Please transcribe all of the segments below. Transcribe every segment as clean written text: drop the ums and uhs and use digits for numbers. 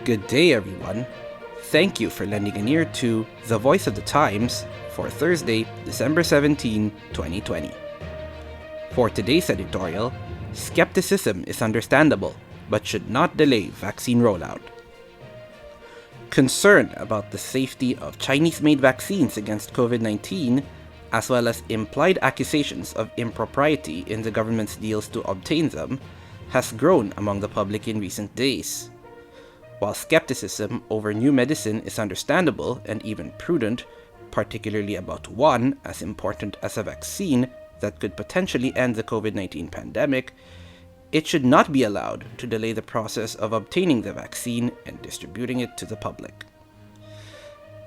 Good day, everyone. Thank you for lending an ear to The Voice of the Times for Thursday, December 17, 2020. For today's editorial, skepticism is understandable, but should not delay vaccine rollout. Concern about the safety of Chinese-made vaccines against COVID-19, as well as implied accusations of impropriety in the government's deals to obtain them, has grown among the public in recent days. While skepticism over new medicine is understandable and even prudent, particularly about one as important as a vaccine that could potentially end the COVID-19 pandemic, it should not be allowed to delay the process of obtaining the vaccine and distributing it to the public.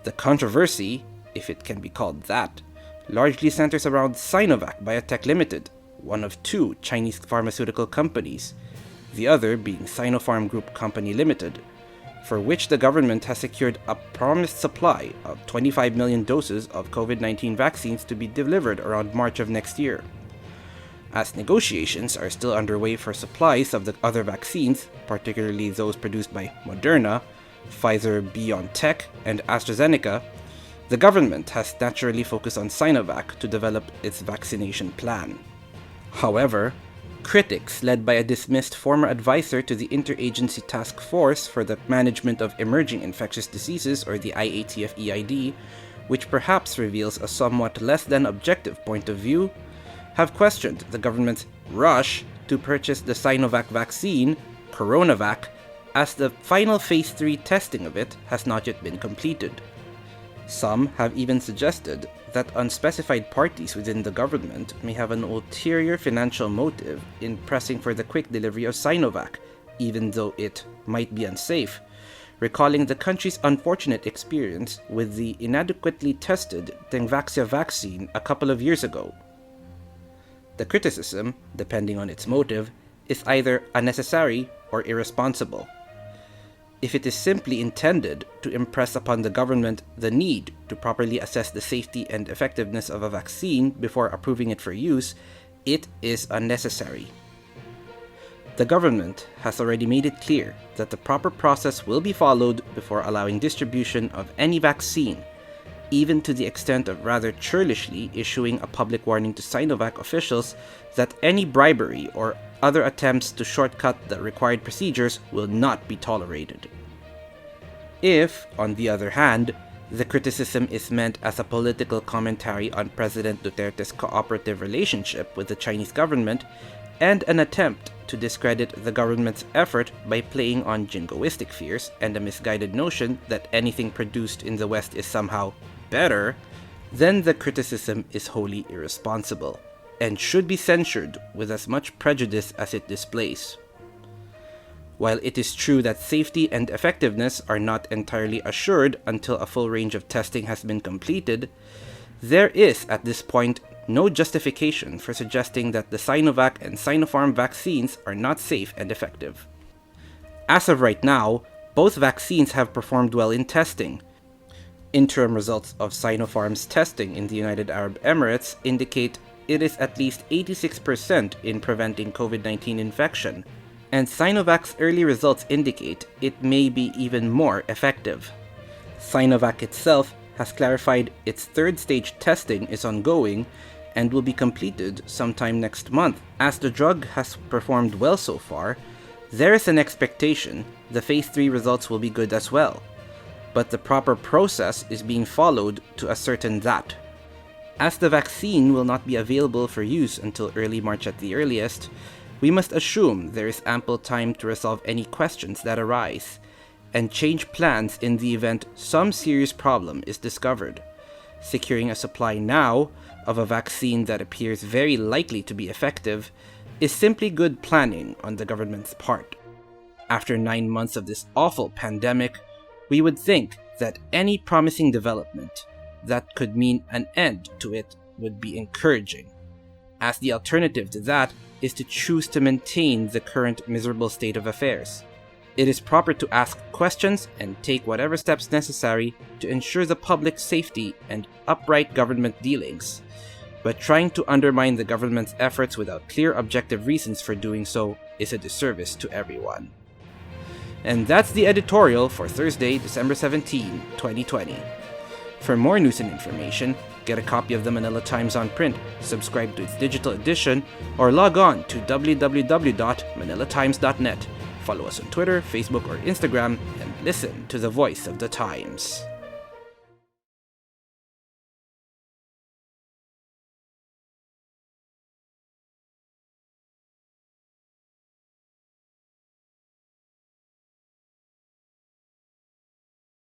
The controversy, if it can be called that, largely centers around Sinovac Biotech Limited, one of two Chinese pharmaceutical companies, the other being Sinopharm Group Company Limited, for which the government has secured a promised supply of 25 million doses of COVID-19 vaccines to be delivered around March of next year. As negotiations are still underway for supplies of the other vaccines, particularly those produced by Moderna, Pfizer-BioNTech, and AstraZeneca, the government has naturally focused on Sinovac to develop its vaccination plan. However, critics led by a dismissed former advisor to the Interagency Task Force for the Management of Emerging Infectious Diseases, or the IATF-EID, which perhaps reveals a somewhat less than objective point of view, have questioned the government's rush to purchase the Sinovac vaccine, CoronaVac, as the final Phase 3 testing of it has not yet been completed. Some have even suggested that unspecified parties within the government may have an ulterior financial motive in pressing for the quick delivery of Sinovac, even though it might be unsafe, recalling the country's unfortunate experience with the inadequately tested Dengvaxia vaccine a couple of years ago. The criticism, depending on its motive, is either unnecessary or irresponsible. If it is simply intended to impress upon the government the need to properly assess the safety and effectiveness of a vaccine before approving it for use, it is unnecessary. The government has already made it clear that the proper process will be followed before allowing distribution of any vaccine, even to the extent of rather churlishly issuing a public warning to Sinovac officials that any bribery or other attempts to shortcut the required procedures will not be tolerated. If, on the other hand, the criticism is meant as a political commentary on President Duterte's cooperative relationship with the Chinese government and an attempt to discredit the government's effort by playing on jingoistic fears and a misguided notion that anything produced in the West is somehow better, then the criticism is wholly irresponsible and should be censured with as much prejudice as it displays. While it is true that safety and effectiveness are not entirely assured until a full range of testing has been completed, there is at this point no justification for suggesting that the Sinovac and Sinopharm vaccines are not safe and effective. As of right now, both vaccines have performed well in testing. Interim results of Sinopharm's testing in the United Arab Emirates indicate it is at least 86% in preventing COVID-19 infection, and Sinovac's early results indicate it may be even more effective. Sinovac itself has clarified its third-stage testing is ongoing and will be completed sometime next month. As the drug has performed well so far, there is an expectation the Phase 3 results will be good as well, but the proper process is being followed to ascertain that. As the vaccine will not be available for use until early March at the earliest, we must assume there is ample time to resolve any questions that arise, and change plans in the event some serious problem is discovered. Securing a supply now of a vaccine that appears very likely to be effective is simply good planning on the government's part. After 9 months of this awful pandemic, we would think that any promising development that could mean an end to it would be encouraging, as the alternative to that is to choose to maintain the current miserable state of affairs. It is proper to ask questions and take whatever steps necessary to ensure the public's safety and upright government dealings, but trying to undermine the government's efforts without clear objective reasons for doing so is a disservice to everyone. And that's the editorial for Thursday, December 17, 2020. For more news and information, get a copy of the Manila Times on print, subscribe to its digital edition, or log on to www.manilatimes.net. Follow us on Twitter, Facebook, or Instagram, and listen to the voice of the Times.